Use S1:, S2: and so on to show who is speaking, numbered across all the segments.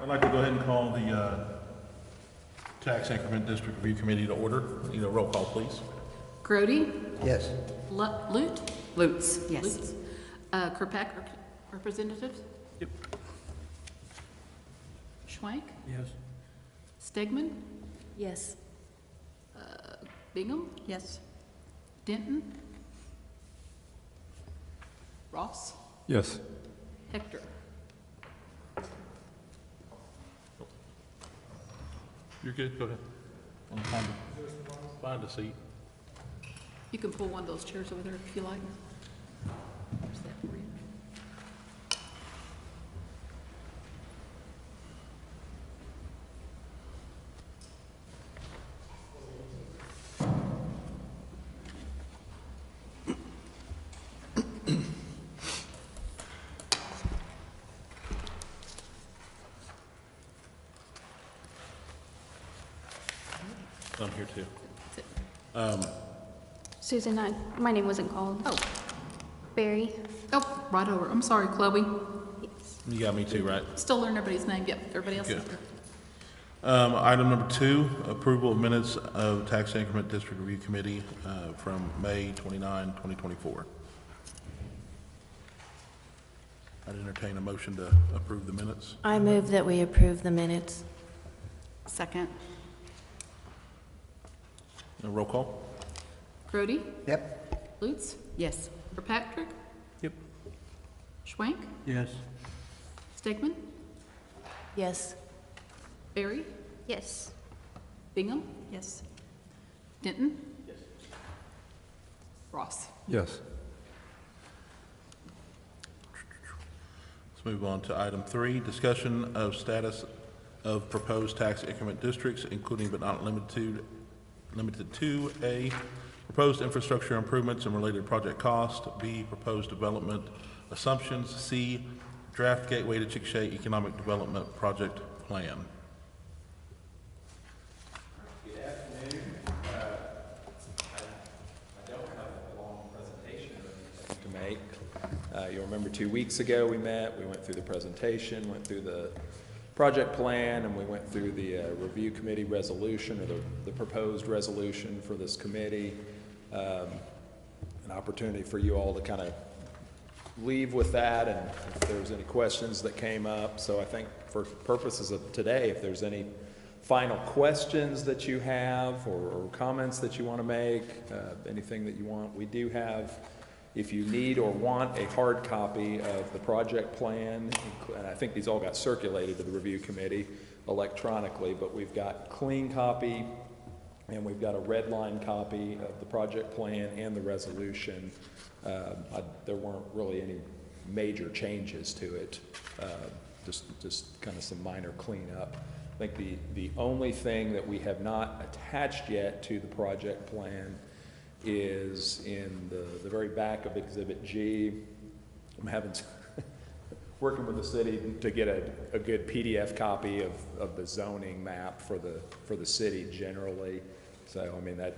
S1: I'd like to go ahead and call the Tax Increment District Review Committee to order. Need a roll call, please.
S2: Grody?
S3: Yes.
S2: Lute?
S4: Lutz, yes.
S2: Lutz. Kirkpatrick, representatives?
S1: Yep.
S2: Schwank?
S1: Yes.
S2: Stegman?
S4: Yes.
S2: Bingham?
S4: Yes.
S2: Denton? Ross?
S5: Yes.
S2: Hector?
S1: You're good, go ahead. Find a seat.
S2: You can pull one of those chairs over there if you like. There's that for you.
S1: I'm here too.
S2: That's it.
S6: Susan, my name wasn't called.
S2: Oh,
S6: Barry.
S2: oh, right over. I'm sorry, Chloe.
S6: Yes.
S1: You got me too, right?
S2: Still learn everybody's name. Yep, everybody else is
S1: Good.
S2: there.
S1: Item number 2, approval of minutes of Tax Increment District Review Committee from May 29, 2024. I'd entertain a motion to approve the minutes.
S4: I move that we approve the minutes.
S2: Second.
S1: A roll call?
S2: Grody?
S3: Yep.
S2: Lutz?
S4: Yes.
S2: Kirkpatrick?
S1: Yep.
S2: Schwank?
S1: Yes.
S2: Stegman?
S4: Yes.
S2: Barry?
S6: Yes.
S2: Bingham?
S4: Yes.
S2: Denton? Yes. Ross?
S5: Yes.
S1: Let's move on to item 3, discussion of status of proposed tax increment districts, including but not limited to A, proposed infrastructure improvements and related project cost, B, proposed development assumptions, C, draft gateway to Chickasha economic development project plan.
S7: Good afternoon. I don't have a long presentation or anything to make. You'll remember 2 weeks ago we met, we went through the presentation, went through the project plan, and we went through the review committee resolution, or the proposed resolution for this committee. An opportunity for you all to kind of leave with that, and if there's any questions that came up. So I think for purposes of today, if there's any final questions that you have or comments that you want to make, anything that you want, we do have, if you need or want, a hard copy of the project plan, and I think these all got circulated to the review committee electronically, but we've got clean copy and we've got a red line copy of the project plan and the resolution. There weren't really any major changes to it, just kind of some minor cleanup. I think the only thing that we have not attached yet to the project plan is in the very back of Exhibit G. I'm having working with the city to get a good PDF copy of the zoning map for the city generally. So I mean that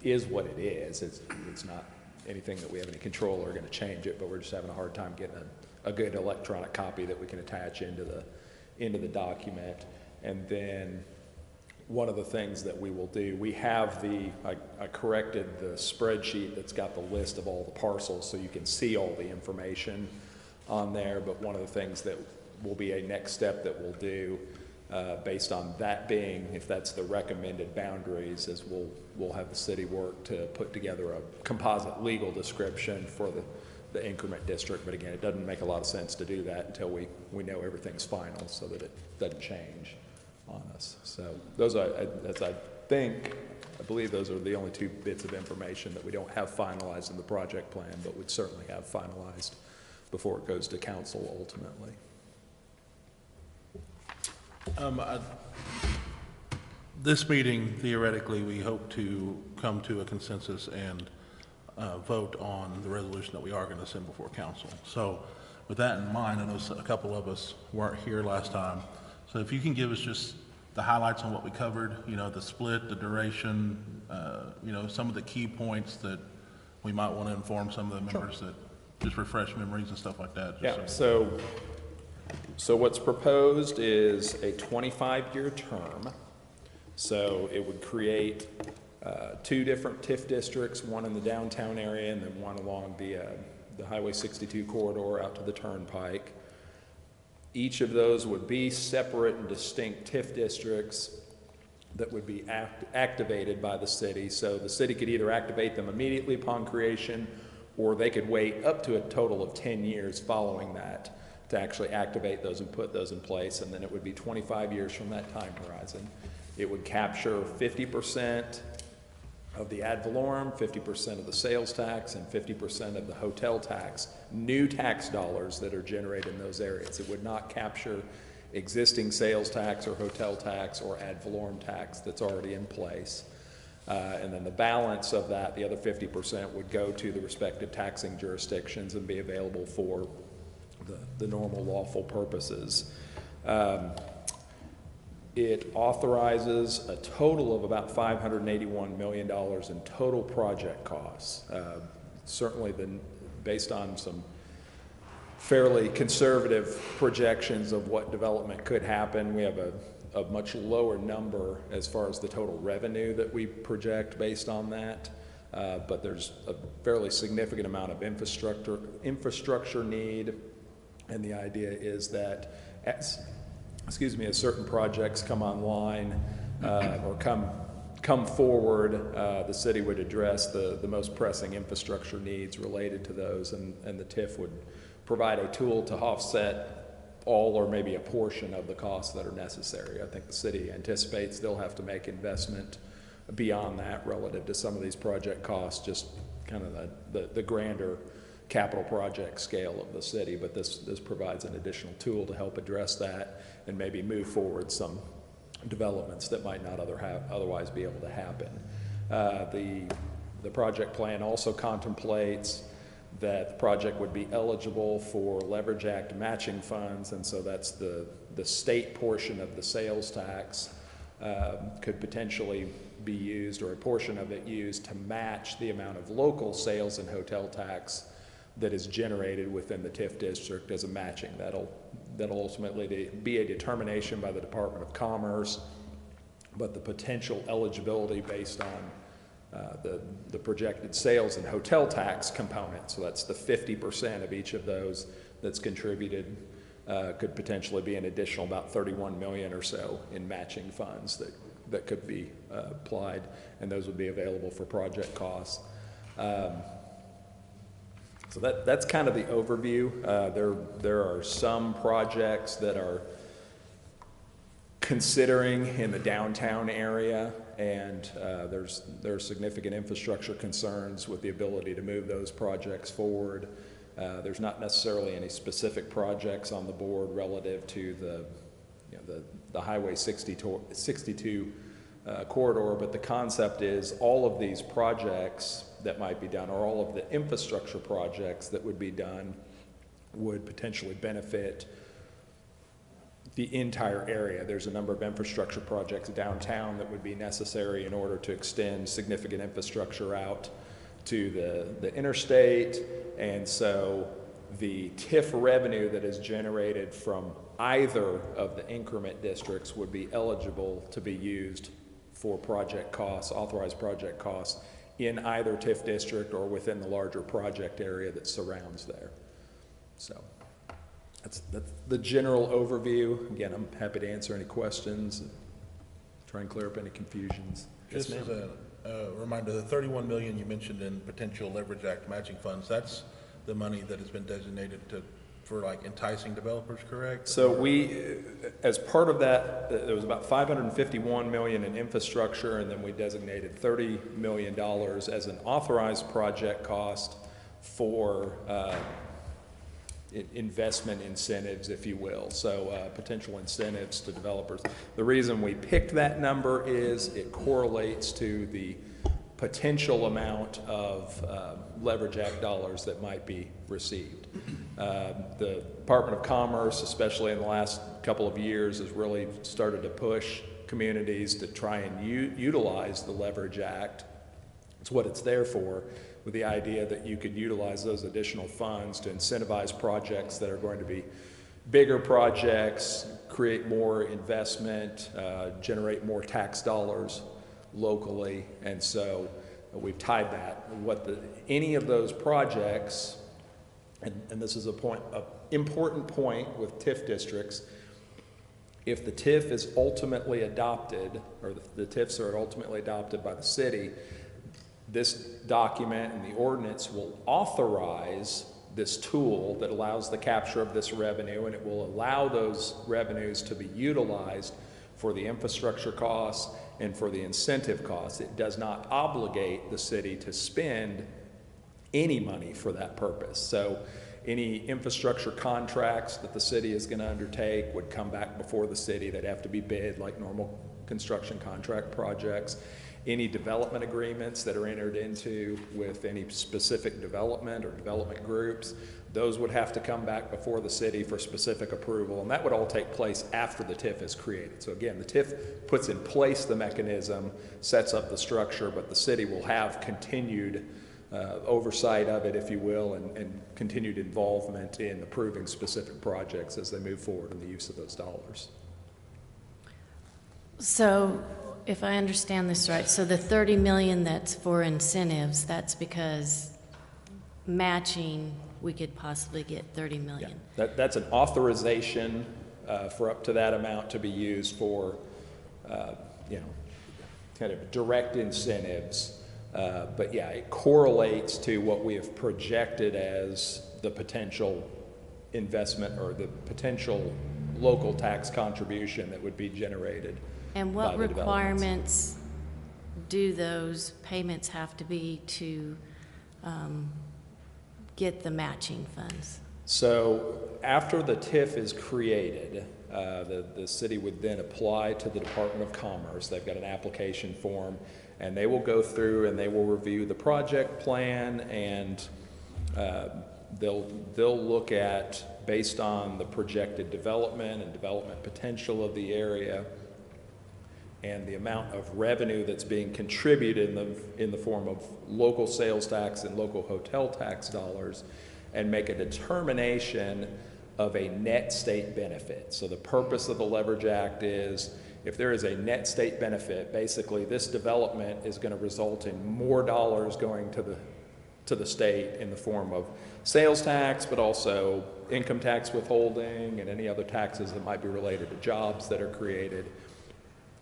S7: is what it is. It's not anything that we have any control or going to change it, but we're just having a hard time getting a good electronic copy that we can attach into the document. And then one of the things that we will do, we have I corrected the spreadsheet that's got the list of all the parcels so you can see all the information on there, but one of the things that will be a next step that we'll do based on that being, if that's the recommended boundaries, is we'll have the city work to put together a composite legal description for the increment district. But again, it doesn't make a lot of sense to do that until we know everything's final so that it doesn't change on us. So those are, I believe those are the only 2 bits of information that we don't have finalized in the project plan, but would certainly have finalized before it goes to council ultimately.
S1: This meeting, theoretically, we hope to come to a consensus and vote on the resolution that we are going to send before council. So with that in mind, I know a couple of us weren't here last time. So if you can give us just the highlights on what we covered, you know, the split, the duration, you know, some of the key points that we might want to inform some of the members that just refresh memories and stuff like that.
S7: Yeah, so So what's proposed is a 25-year term. So it would create two different TIF districts, one in the downtown area and then one along the Highway 62 corridor out to the Turnpike. Each of those would be separate and distinct TIF districts that would be activated by the city. So the city could either activate them immediately upon creation, or they could wait up to a total of 10 years following that to actually activate those and put those in place, and then it would be 25 years from that time horizon. It would capture 50% of the ad valorem, 50% of the sales tax, and 50% of the hotel tax, new tax dollars that are generated in those areas. It would not capture existing sales tax or hotel tax or ad valorem tax that's already in place. And then the balance of that, the other 50%, would go to the respective taxing jurisdictions and be available for the normal lawful purposes. It authorizes a total of about $581 million in total project costs. Certainly based on some fairly conservative projections of what development could happen, we have a much lower number as far as the total revenue that we project based on that. But there's a fairly significant amount of infrastructure need, and the idea is that as certain projects come online or come forward, the city would address the most pressing infrastructure needs related to those, and the TIF would provide a tool to offset all or maybe a portion of the costs that are necessary. I think the city anticipates they'll have to make investment beyond that relative to some of these project costs, just kind of the grander capital project scale of the city, but this provides an additional tool to help address that and maybe move forward some developments that might not otherwise be able to happen. The project plan also contemplates that the project would be eligible for Leverage Act matching funds, and so that's the state portion of the sales tax could potentially be used, or a portion of it used, to match the amount of local sales and hotel tax that is generated within the TIF district as a matching. That'll ultimately be a determination by the Department of Commerce, but the potential eligibility based on the projected sales and hotel tax component, so that's the 50% of each of those that's contributed, could potentially be an additional about $31 million or so in matching funds that could be applied, and those would be available for project costs. So that's kind of the overview. There are some projects that are considering in the downtown area, and there are significant infrastructure concerns with the ability to move those projects forward. There's not necessarily any specific projects on the board relative to the Highway 62 corridor, but the concept is all of these projects that might be done, or all of the infrastructure projects that would be done, would potentially benefit the entire area. There's a number of infrastructure projects downtown that would be necessary in order to extend significant infrastructure out to the interstate, and so the TIF revenue that is generated from either of the increment districts would be eligible to be used for project costs, authorized project costs, in either TIF district or within the larger project area that surrounds there. So that's the general overview. Again, I'm happy to answer any questions, try and clear up any confusions.
S1: Just as a reminder, the $31 million you mentioned in potential Leverage Act matching funds, that's the money that has been designated for like enticing developers, correct?
S7: So we, as part of that, there was about $551 million in infrastructure, and then we designated $30 million as an authorized project cost for investment incentives, if you will. So potential incentives to developers. The reason we picked that number is it correlates to the potential amount of Leverage Act dollars that might be received. The Department of Commerce, especially in the last couple of years, has really started to push communities to try and utilize the Leverage Act. It's what it's there for, with the idea that you could utilize those additional funds to incentivize projects that are going to be bigger projects, create more investment, generate more tax dollars locally. And so we've tied that. Any of those projects, and this is an important point with TIF districts, if the TIF is ultimately adopted, or the TIFs are ultimately adopted by the city, this document and the ordinance will authorize this tool that allows the capture of this revenue, and it will allow those revenues to be utilized for the infrastructure costs and for the incentive costs. It does not obligate the city to spend any money for that purpose. So any infrastructure contracts that the city is going to undertake would come back before the city. They'd have to be bid like normal construction contract projects. Any development agreements that are entered into with any specific development or development groups, those would have to come back before the city for specific approval, and that would all take place after the TIF is created. So again, the TIF puts in place the mechanism, sets up the structure, but the city will have continued oversight of it, if you will, and continued involvement in approving specific projects as they move forward in the use of those dollars.
S4: So if I understand this right, so the 30 million that's for incentives, that's because matching, we could possibly get 30 million.
S7: Yeah, that's an authorization for up to that amount to be used for, kind of direct incentives. But yeah, it correlates to what we have projected as the potential investment or the potential local tax contribution that would be generated.
S4: And what requirements do those payments have to be to get the matching funds?
S7: So after the TIF is created, the city would then apply to the Department of Commerce. They've got an application form, and they will go through and they will review the project plan, and they'll look at, based on the projected development and development potential of the area and the amount of revenue that's being contributed in the form of local sales tax and local hotel tax dollars, and make a determination of a net state benefit. So the purpose of the Leverage Act is, if there is a net state benefit, basically this development is going to result in more dollars going to the state in the form of sales tax, but also income tax withholding and any other taxes that might be related to jobs that are created.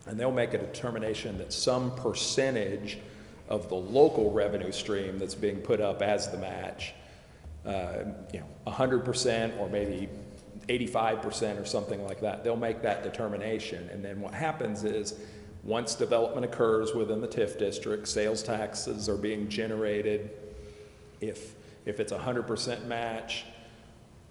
S7: And they'll make a determination that some percentage of the local revenue stream that's being put up as the match, 100% or maybe 85% or something like that. They'll make that determination. And then what happens is, once development occurs within the TIF district, sales taxes are being generated. If it's 100% match,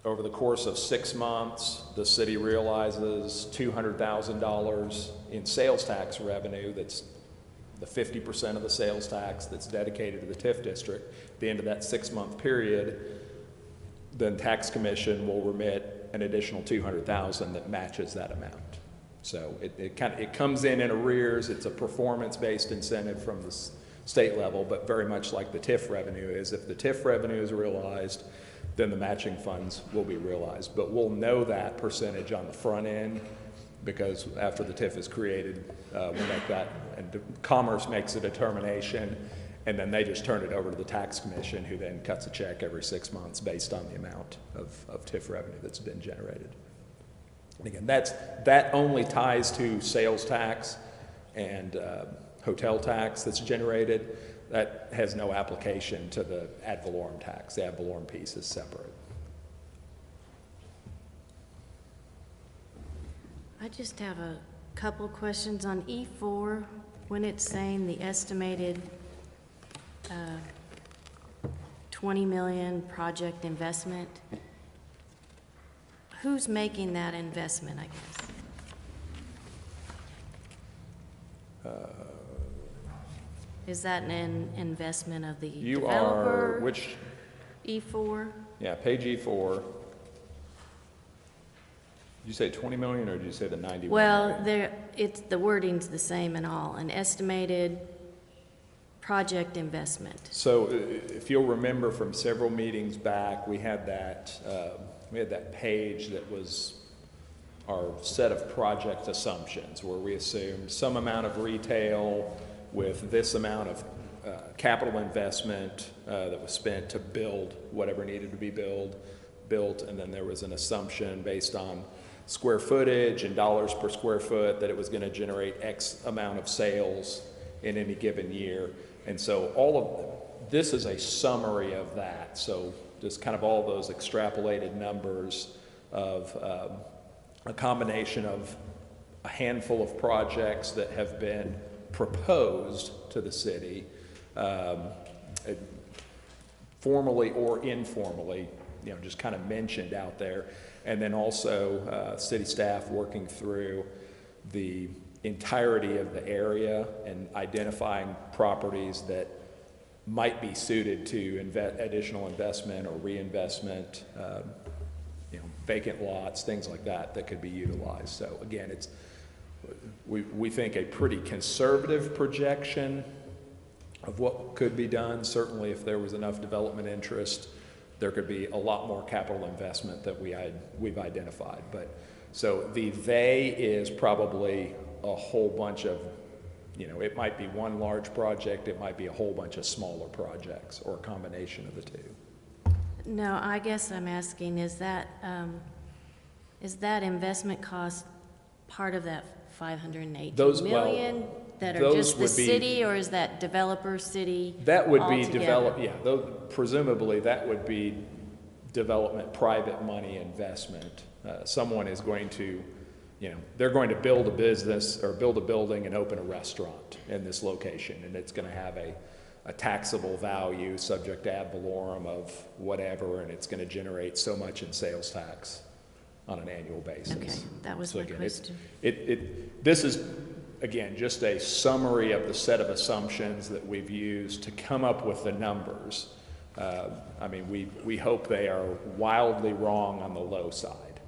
S7: over the course of 6 months, the city realizes $200,000 in sales tax revenue. That's the 50% of the sales tax that's dedicated to the TIF district. At the end of that 6-month period, then tax commission will remit an additional $200,000 that matches that amount. So it comes in arrears. It's a performance-based incentive from the state level, but very much like the TIF revenue is. If the TIF revenue is realized, then the matching funds will be realized. But we'll know that percentage on the front end, because after the TIF is created, we'll make that, and Commerce makes a determination, and then they just turn it over to the tax commission, who then cuts a check every 6 months based on the amount of TIF revenue that's been generated. And again, that only ties to sales tax and hotel tax that's generated. That has no application to the ad valorem tax. The ad valorem piece is separate.
S4: I just have a couple questions on E4, when it's saying the estimated 20 million project investment. Who's making that investment, I guess? Is that an investment of the developer?
S7: You are, which?
S4: E4?
S7: Yeah, page E4. Did you say 20 million, or did you say the 90 million?
S4: Well, the wording's the same in all, an estimated project investment.
S7: So if you'll remember from several meetings back, we had that that page that was our set of project assumptions, where we assumed some amount of retail with this amount of capital investment that was spent to build whatever needed to be built, and then there was an assumption based on square footage and dollars per square foot that it was going to generate X amount of sales in any given year. And so all of this is a summary of that. So just kind of all those extrapolated numbers of a combination of a handful of projects that have been proposed to the city, formally or informally, just kind of mentioned out there. And then also city staff working through the entirety of the area and identifying properties that might be suited to additional investment or reinvestment, vacant lots, things like that that could be utilized. So again, we think a pretty conservative projection of what could be done. Certainly if there was enough development interest, there could be a lot more capital investment that we've identified. But so the they is probably a whole bunch of, it might be one large project, it might be a whole bunch of smaller projects, or a combination of the two.
S4: No, I guess I'm asking, is that investment cost part of that 580 million that are just the city, or is that developer city?
S7: That would be
S4: altogether?
S7: presumably that would be development, private money investment. Someone is going to, they're going to build a business or build a building and open a restaurant in this location, and it's going to have a taxable value subject to ad valorem of whatever, and it's going to generate so much in sales tax on an annual basis.
S4: Okay, that was my question.
S7: This is, again, just a summary of the set of assumptions that we've used to come up with the numbers. We hope they are wildly wrong on the low side.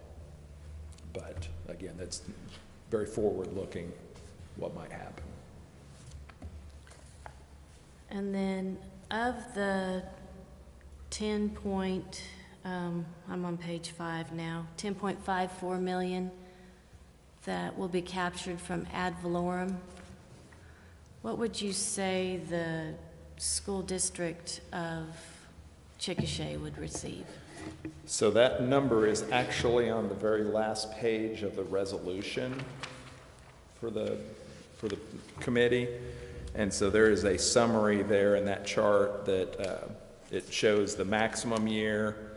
S7: But again, that's very forward-looking what might happen.
S4: And then of the I'm on page 5 now, 10.54 million that will be captured from ad valorem, what would you say the school district of Chickasha would receive?
S7: So that number is actually on the very last page of the resolution for the committee. And so there is a summary there in that chart that it shows the maximum year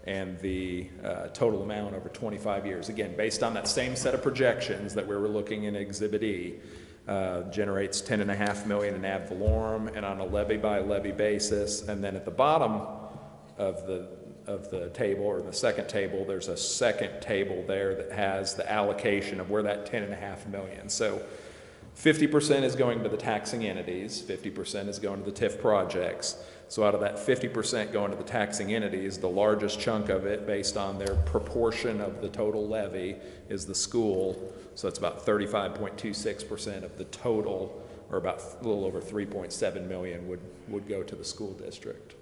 S7: and the total amount over 25 years. Again, based on that same set of projections that we were looking in Exhibit E, generates 10.5 million in ad valorem and on a levy by levy basis. And then at the bottom of the table, or the second table, there's a second table there that has the allocation of where that 10.5 million. So 50% is going to the taxing entities, 50% is going to the TIF projects. So out of that 50% going to the taxing entities, the largest chunk of it, based on their proportion of the total levy, is the school. So it's about 35.26% of the total, or about a little over 3.7 million would go to the school district.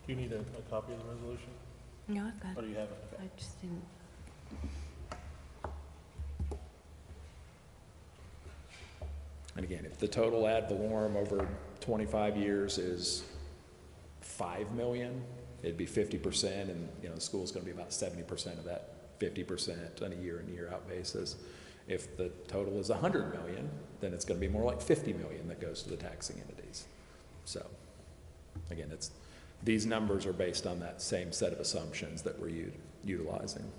S1: Do you need a copy of the resolution?
S4: No, I've got
S1: Or do you have it?
S4: I just didn't.
S7: And again, if the total ad valorem over 25 years is 5 million, it'd be 50%, and the school's going to be about 70% of that 50% on a year in, year out basis. If the total is 100 million, then it's going to be more like 50 million that goes to the taxing entities. So again, these numbers are based on that same set of assumptions that we're utilizing.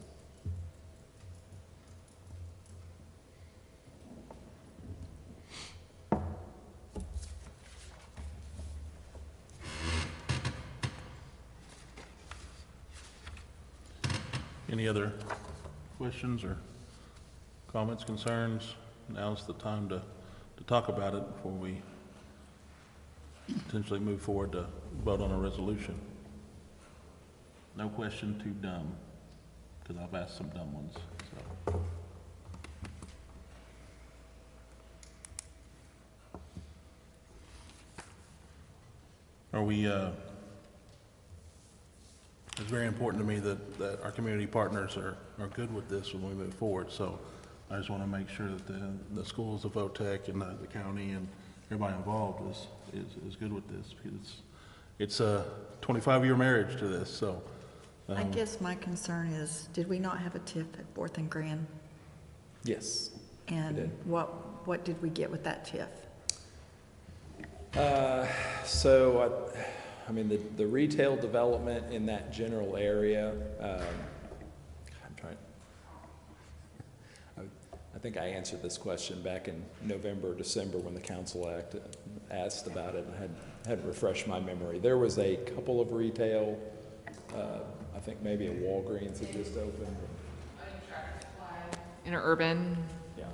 S1: Any other questions or comments, concerns? Now's the time to talk about it before we potentially move forward to vote on a resolution. No question too dumb, because I've asked some dumb ones, so. Are we, it's very important to me that our community partners are good with this when we move forward, so I just want to make sure that the schools, the VOTEC, and the county, and everybody involved is good with this, because it's a 25-year marriage to this, so.
S3: I guess my concern is, did we not have a TIF at 4th and Grand?
S7: Yes. we
S3: And
S7: did.
S3: what did we get with that TIF?
S7: I mean, the retail development in that general area, I'm trying, I think I answered this question back in November, December, when the council asked about it, and had refreshed my memory. There was a couple of retail, I think maybe a Walgreens had just opened.
S5: Interurban,
S7: Yeah.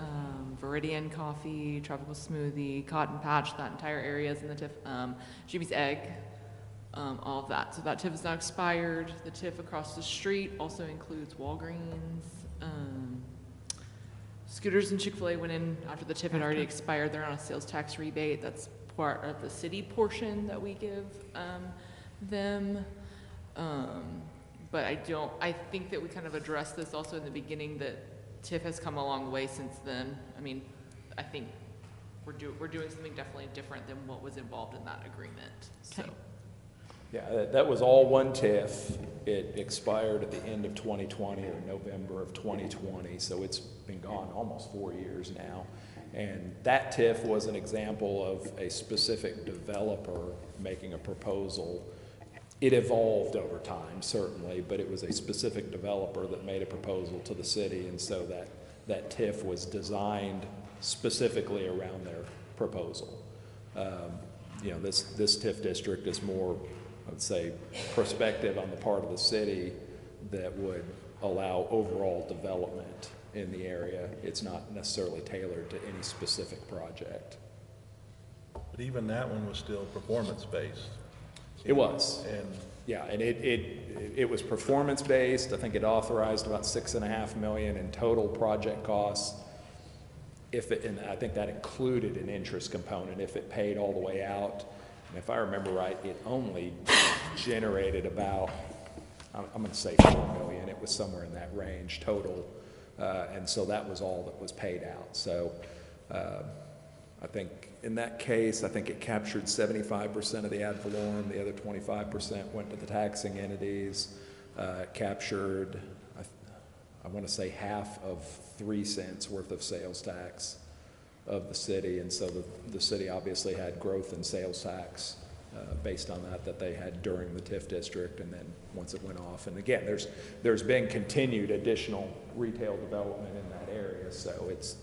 S5: Viridian Coffee, Tropical Smoothie, Cotton Patch, that entire area is in the TIF. Jimmy's Egg, all of that. So that TIF is now expired. The TIF across the street also includes Walgreens. Scooters and Chick-fil-A went in after the TIF had already expired. They're on a sales tax rebate. That's part of the city portion that we give them. But I think that we kind of addressed this also in the beginning, that TIF has come a long way since then. I mean, I think we're doing something definitely different than what was involved in that agreement, so.
S4: Okay.
S7: Yeah, that was all one TIF. It expired at the end of 2020 or November of 2020, so it's been gone almost 4 years now. And that TIF was an example of a specific developer making a proposal. It evolved over time, certainly, but it was a specific developer that made a proposal to the city, and so that TIF was designed specifically around their proposal. You know, this TIF district is more, I would say, prospective on the part of the city that would allow overall development in the area. It's not necessarily tailored to any specific project.
S1: But even that one was still performance-based.
S7: It was.
S1: And
S7: Yeah, and it was performance-based. I think it authorized about $6.5 million in total project costs. And I think that included an interest component if it paid all the way out. And if I remember right, it only generated about, I'm going to say $4 million. It was somewhere in that range total. And so that was all that was paid out. So I think in that case, I think it captured 75% of the ad valorem. The other 25% went to the taxing entities. It captured, I want to say, half of 3 cents worth of sales tax of the city. And so the city obviously had growth in sales tax based on that they had during the TIF district, and then once it went off. And again, there's been continued additional retail development in that area. So it's,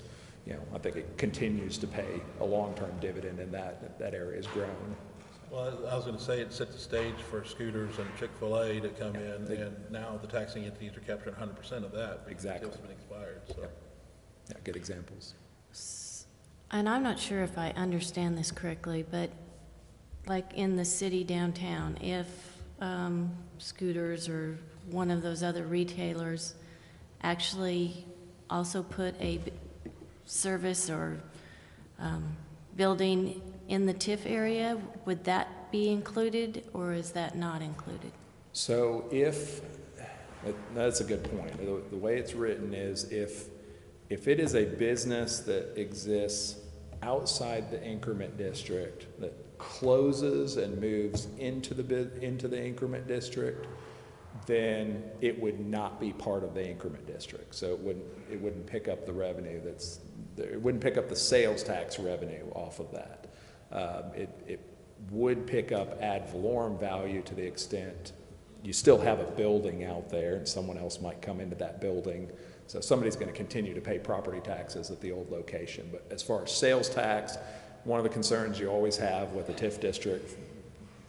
S7: you know, I think it continues to pay a long-term dividend, and that area has grown.
S1: well, I was going to say it set the stage for Scooters and Chick-fil-A to come in, and now the taxing entities are capturing 100% of that. Because
S7: Exactly.
S1: it's been expired, so.
S7: Yep. Yeah, good examples.
S4: And I'm not sure if I understand this correctly, but like in the city downtown, if Scooters or one of those other retailers actually also put a service or building in the TIF area, would that be included, or is that not included?
S7: So that's a good point. The way it's written is if it is a business that exists outside the increment district, that closes and moves into the increment district, then it would not be part of the increment district. So it wouldn't pick up the revenue it wouldn't pick up the sales tax revenue off of that. It would pick up ad valorem value to the extent you still have a building out there and someone else might come into that building. So somebody's going to continue to pay property taxes at the old location. But as far as sales tax, one of the concerns you always have with the TIF district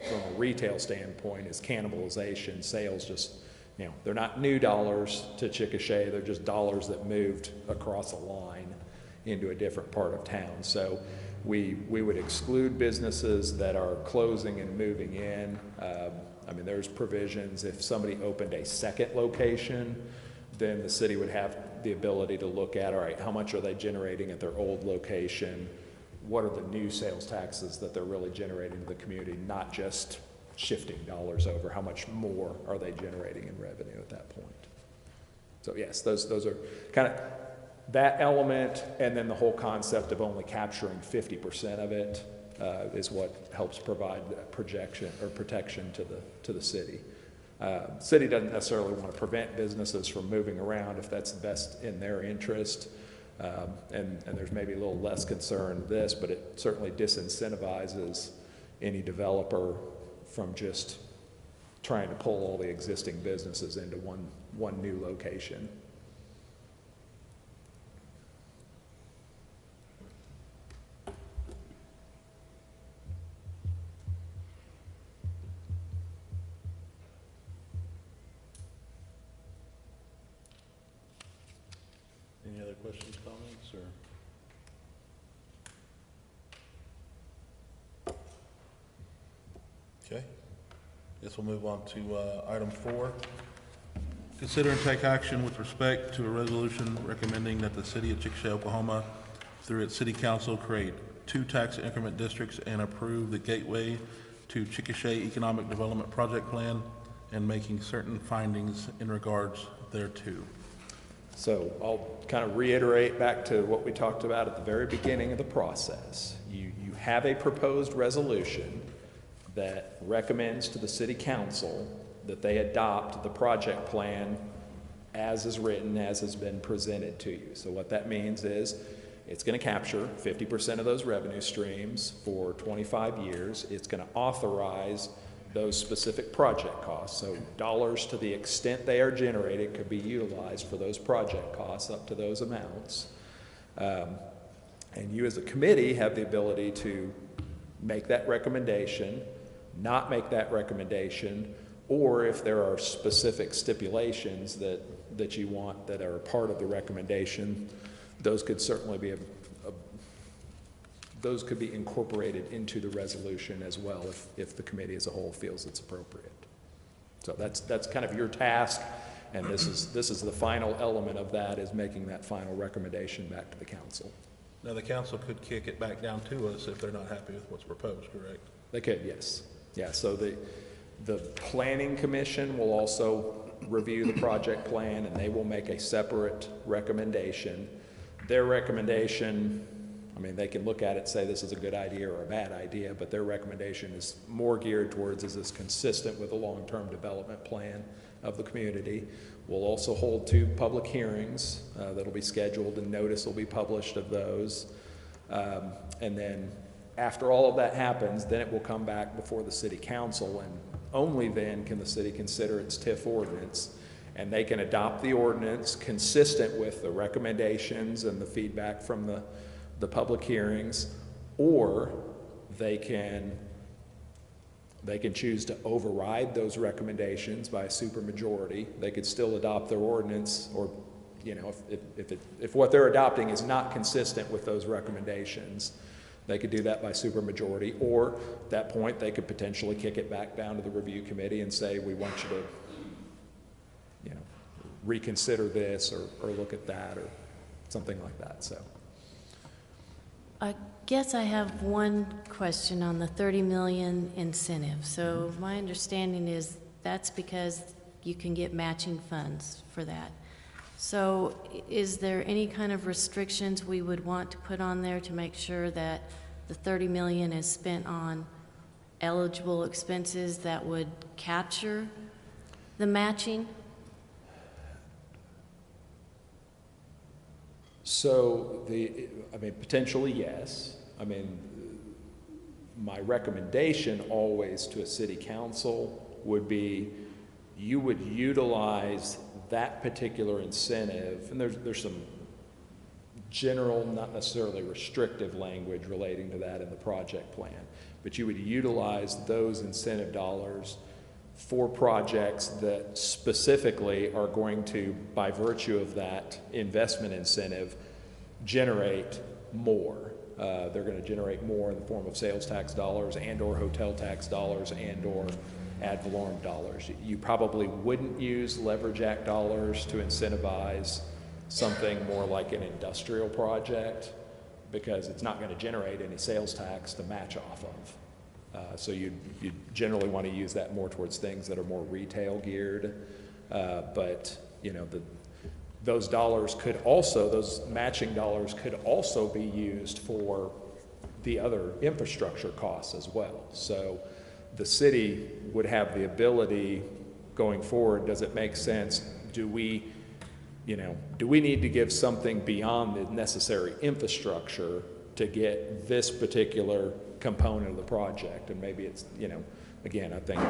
S7: from a retail standpoint is cannibalization. Sales just, you know, they're not new dollars to Chickasha, they're just dollars that moved across a line into a different part of town. So We would exclude businesses that are closing and moving in. I mean, there's provisions, if somebody opened a second location, then the city would have the ability to look at, all right, how much are they generating at their old location? What are the new sales taxes that they're really generating to the community, not just shifting dollars over, how much more are they generating in revenue at that point? So yes, those are kind of that element, and then the whole concept of only capturing 50% of it is what helps provide projection or protection to the city. City doesn't necessarily want to prevent businesses from moving around if that's best in their interest. And there's maybe a little less concern with this, but it certainly disincentivizes any developer from just trying to pull all the existing businesses into one new location.
S1: Any other questions, comments, or? Okay. Guess we'll move on to item 4. Consider and take action with respect to a resolution recommending that the city of Chickasha, Oklahoma, through its city council, create 2 tax increment districts and approve the Gateway to Chickasha Economic Development Project Plan and making certain findings in regards thereto.
S7: So I'll kind of reiterate back to what we talked about at the very beginning of the process. You have a proposed resolution that recommends to the city council that they adopt the project plan as is written, as has been presented to you. So what that means is it's going to capture 50% of those revenue streams for 25 years. It's going to authorize those specific project costs. So dollars to the extent they are generated could be utilized for those project costs up to those amounts. And you as a committee have the ability to make that recommendation, not make that recommendation, or if there are specific stipulations that you want that are part of the recommendation, those could certainly be those could be incorporated into the resolution as well if the committee as a whole feels it's appropriate. So that's kind of your task, and this is the final element of that, is making that final recommendation back to the council.
S1: Now, the council could kick it back down to us if they're not happy with what's proposed, correct?
S7: They could, yes. Yeah, so the planning commission will also review the project plan, and they will make a separate recommendation. Their recommendation, I mean, they can look at it and say this is a good idea or a bad idea, but their recommendation is more geared towards, is this consistent with the long-term development plan of the community? We'll also hold 2 public hearings that'll be scheduled, and notice will be published of those. And then after all of that happens, then it will come back before the city council, and only then can the city consider its TIF ordinance. And they can adopt the ordinance consistent with the recommendations and the feedback from the public hearings, or they can choose to override those recommendations by a supermajority. They could still adopt their ordinance, or, you know, if what they're adopting is not consistent with those recommendations, they could do that by supermajority, or at that point they could potentially kick it back down to the review committee and say, we want you to, you know, reconsider this or look at that or something like that. So
S4: I guess I have one question on the 30 million incentive. So my understanding is that's because you can get matching funds for that. So is there any kind of restrictions we would want to put on there to make sure that the 30 million is spent on eligible expenses that would capture the matching?
S7: So I mean, potentially yes. I mean, my recommendation always to a city council would be you would utilize that particular incentive, and there's some general, not necessarily restrictive language relating to that in the project plan, but you would utilize those incentive dollars for projects that specifically are going to, by virtue of that investment incentive, generate more. They're going to generate more in the form of sales tax dollars and or hotel tax dollars and or ad valorem dollars. You probably wouldn't use Leverage Act dollars to incentivize something more like an industrial project because it's not going to generate any sales tax to match off of. So you generally want to use that more towards things that are more retail geared. But you know, those dollars could also, those matching dollars could also be used for the other infrastructure costs as well. So the city would have the ability going forward, does it make sense? Do we need to give something beyond the necessary infrastructure to get this particular component of the project? And maybe it's, you know, again, I think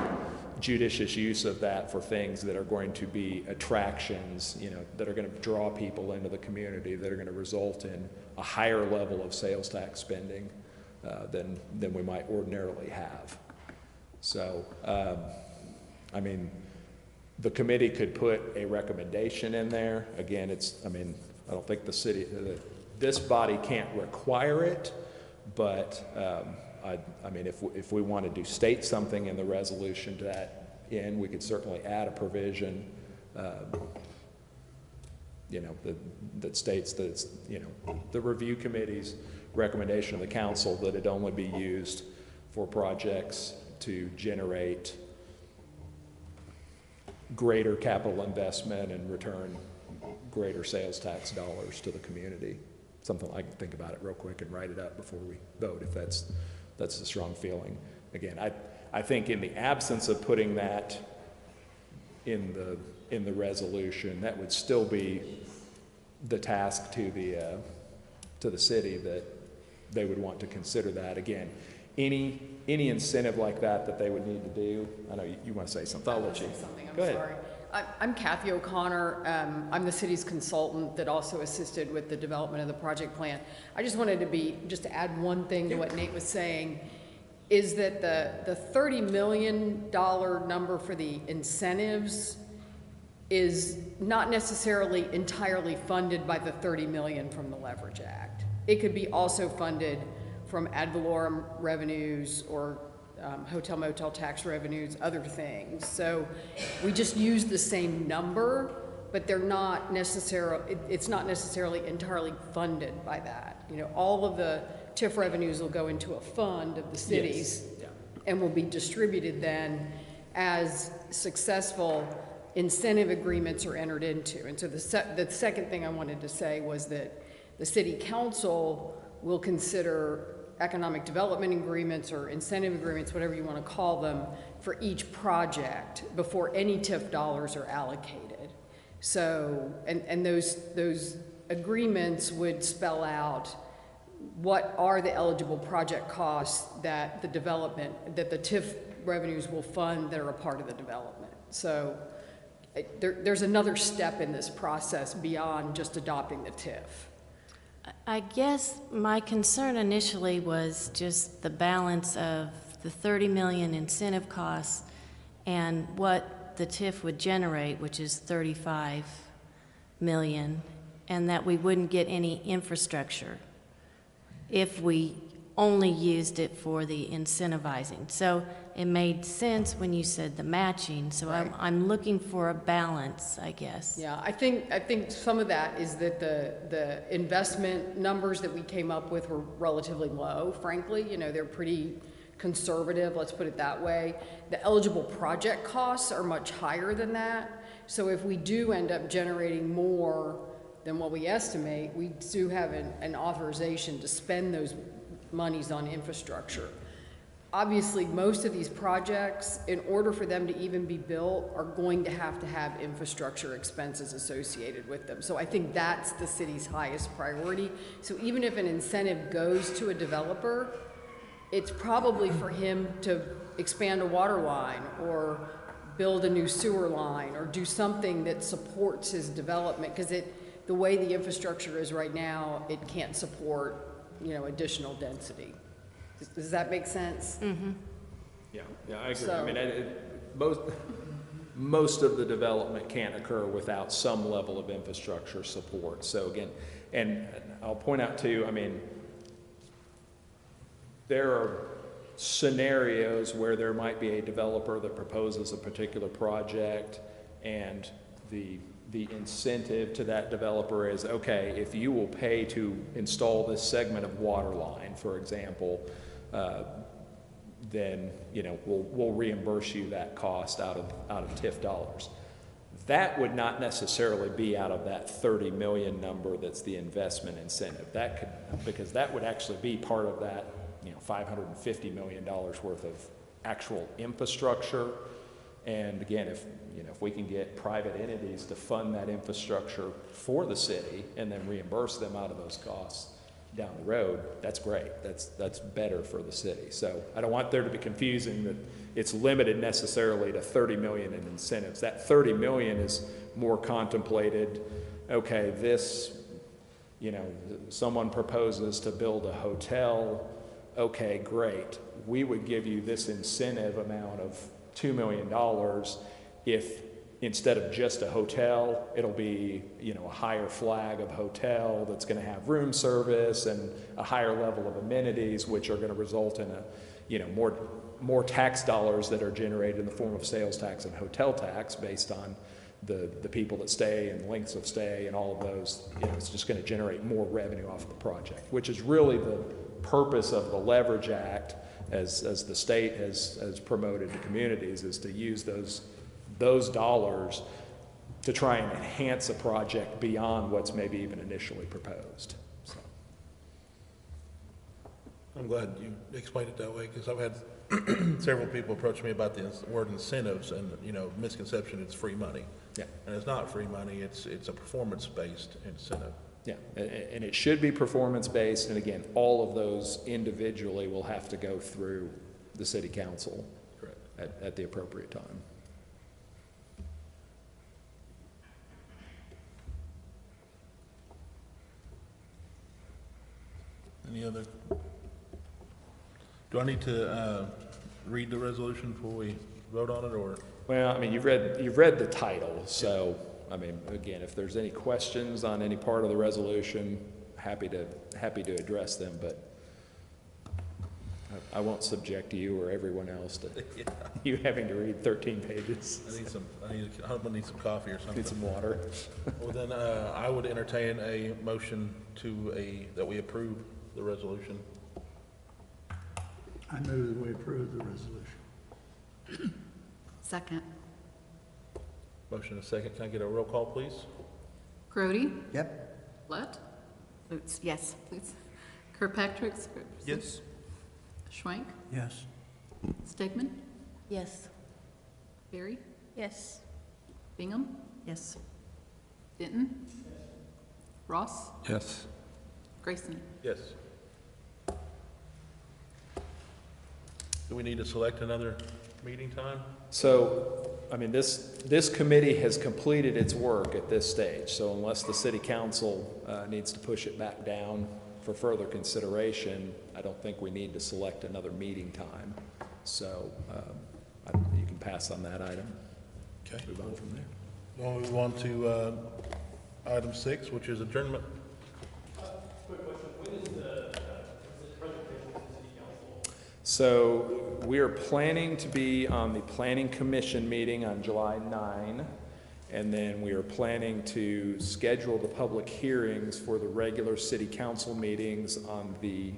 S7: judicious use of that for things that are going to be attractions, you know, that are going to draw people into the community, that are going to result in a higher level of sales tax spending than we might ordinarily have. So, I mean, the committee could put a recommendation in there. Again, I don't think this body can't require it, but I mean, if we wanted to state something in the resolution to that end, we could certainly add a provision, you know, that states that it's, you know, the review committee's recommendation of the council that it only be used for projects to generate greater capital investment and return greater sales tax dollars to the community. Something I can think about it real quick and write it up before we vote if that's a strong feeling. Again, I think in the absence of putting that in the resolution, that would still be the task to the city that they would want to consider that. Again, any incentive like that they would need to do. I know you want to say something. I'll let you.
S8: I'm
S7: Go ahead.
S8: sorry. I'm Kathy O'Connor. I'm the city's consultant that also assisted with the development of the project plan. I just wanted to add one thing to what Nate was saying, is that the $30 million number for the incentives is not necessarily entirely funded by the $30 million from the Leverage Act. It could be also funded from ad valorem revenues or hotel motel tax revenues, other things. So we just use the same number, but they're not necessarily, it's not necessarily entirely funded by that. You know, all of the TIF revenues will go into a fund of the cities.
S7: Yes. Yeah.
S8: And will be distributed then as successful incentive agreements are entered into. And so the second thing I wanted to say was that the city council will consider economic development agreements or incentive agreements, whatever you want to call them, for each project before any TIF dollars are allocated. So, and those agreements would spell out what are the eligible project costs that the TIF revenues will fund that are a part of the development. So there's another step in this process beyond just adopting the TIF.
S4: I guess my concern initially was just the balance of the 30 million incentive costs and what the TIF would generate, which is 35 million, and that we wouldn't get any infrastructure if we only used it for the incentivizing. So it made sense when you said the matching. So
S8: Right.
S4: I'm looking for a balance, I guess.
S8: Yeah, I think some of that is that the investment numbers that we came up with were relatively low, frankly. You know, they're pretty conservative, let's put it that way. The eligible project costs are much higher than that. So if we do end up generating more than what we estimate, we do have an authorization to spend those monies on infrastructure. Obviously, most of these projects, in order for them to even be built, are going to have infrastructure expenses associated with them. So I think that's the city's highest priority. So even if an incentive goes to a developer, it's probably for him to expand a water line or build a new sewer line or do something that supports his development, because the way the infrastructure is right now, it can't support, you know, additional density. Does that make sense?
S4: Mm-hmm.
S7: Yeah, I agree.
S8: So-
S7: I mean, most of the development can't occur without some level of infrastructure support. So again, and I'll point out too, I mean, there are scenarios where there might be a developer that proposes a particular project, and the incentive to that developer is, okay, if you will pay to install this segment of water line, for example, then, you know, we'll reimburse you that cost out of TIF dollars. That would not necessarily be out of that 30 million number that's the investment incentive. That could, because that would actually be part of that, you know, $550 million worth of actual infrastructure. And again, if we can get private entities to fund that infrastructure for the city and then reimburse them out of those costs down the road, that's great. That's better for the city. So I don't want there to be confusing that it's limited necessarily to 30 million in incentives. That 30 million is more contemplated. Okay, this, you know, someone proposes to build a hotel. Okay, great. We would give you this incentive amount of $2 million if instead of just a hotel, it'll be, you know, a higher flag of hotel that's going to have room service and a higher level of amenities, which are going to result in a, you know, more tax dollars that are generated in the form of sales tax and hotel tax based on the people that stay and lengths of stay and all of those. You know, it's just going to generate more revenue off of the project, which is really the purpose of the Leverage Act, as the state has promoted to communities, is to use those dollars to try and enhance a project beyond what's maybe even initially proposed. So.
S1: I'm glad you explained it that way, because I've had several people approach me about the word incentives, and, you know, misconception, it's free money.
S7: Yeah.
S1: And it's not free money, it's a performance-based incentive.
S7: Yeah, and it should be performance-based, and again, all of those individually will have to go through the city council.
S1: Correct.
S7: At the appropriate time.
S1: Any other? Do I need to read the resolution before we vote on it, or?
S7: Well, I mean, you've read the title, so I mean, again, if there's any questions on any part of the resolution, happy to address them, but I won't subject you or everyone else to you having to read 13 pages.
S1: I'm gonna need some coffee or something.
S7: Need some water.
S1: Well, then, I would entertain a motion that we approve the resolution.
S9: I move that we approve the resolution.
S3: Second.
S1: Motion and a second. Can I get a roll call, please?
S2: Grody,
S9: Yep.
S2: Lett,
S3: Lutz, yes.
S2: please. Kirkpatrick.
S1: Yes.
S2: Schwank,
S9: Yes.
S2: Stegman,
S4: Yes.
S2: Barry,
S6: Yes.
S2: Bingham,
S3: Yes.
S2: Denton, Ross,
S9: Yes.
S2: Grayson.
S1: Yes. Do we need to select another meeting time?
S7: So, I mean, this committee has completed its work at this stage, so unless the city council needs to push it back down for further consideration, I don't think we need to select another meeting time. So, you can pass on that item.
S1: Okay.
S7: Move on from there.
S1: We'll move on to item 6, which is adjournment.
S10: Quick question, when is the presentation to the city council?
S7: So we are planning to be on the Planning Commission meeting on July 9, and then we are planning to schedule the public hearings for the regular city council meetings on the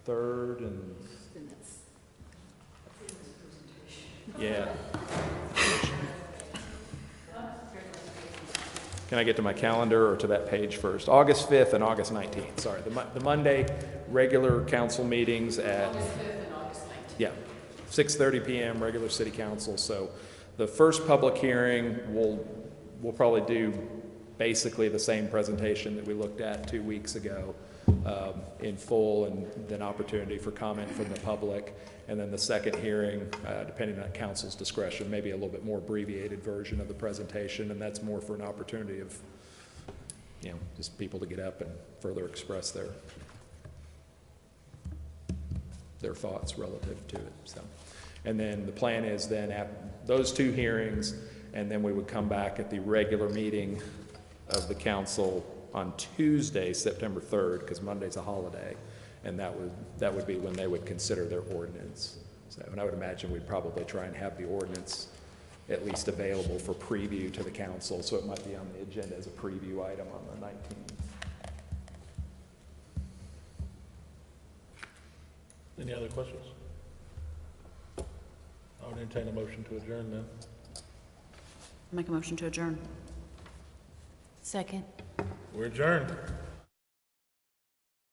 S7: 3rd and... Yeah. Can I get to my calendar or to that page first? August 5th and August 19th, sorry. The Monday regular council meetings at... August 5th and August 19th. Yeah, 6:30 p.m. regular city council. So the first public hearing, we'll probably do basically the same presentation that we looked at 2 weeks ago in full, and then opportunity for comment from the public. And then the second hearing, depending on council's discretion, maybe a little bit more abbreviated version of the presentation, and that's more for an opportunity of, you know, just people to get up and further express their thoughts relative to it. So, and then the plan is then at those 2 hearings, and then we would come back at the regular meeting of the council on Tuesday, September 3rd, because Monday's a holiday. and that would be when they would consider their ordinance. So, and I would imagine we'd probably try and have the ordinance at least available for preview to the council, so it might be on the agenda as a preview item on the 19th.
S1: Any other questions? I would entertain a motion to adjourn then.
S11: Make a motion to adjourn.
S4: Second.
S1: We're adjourned.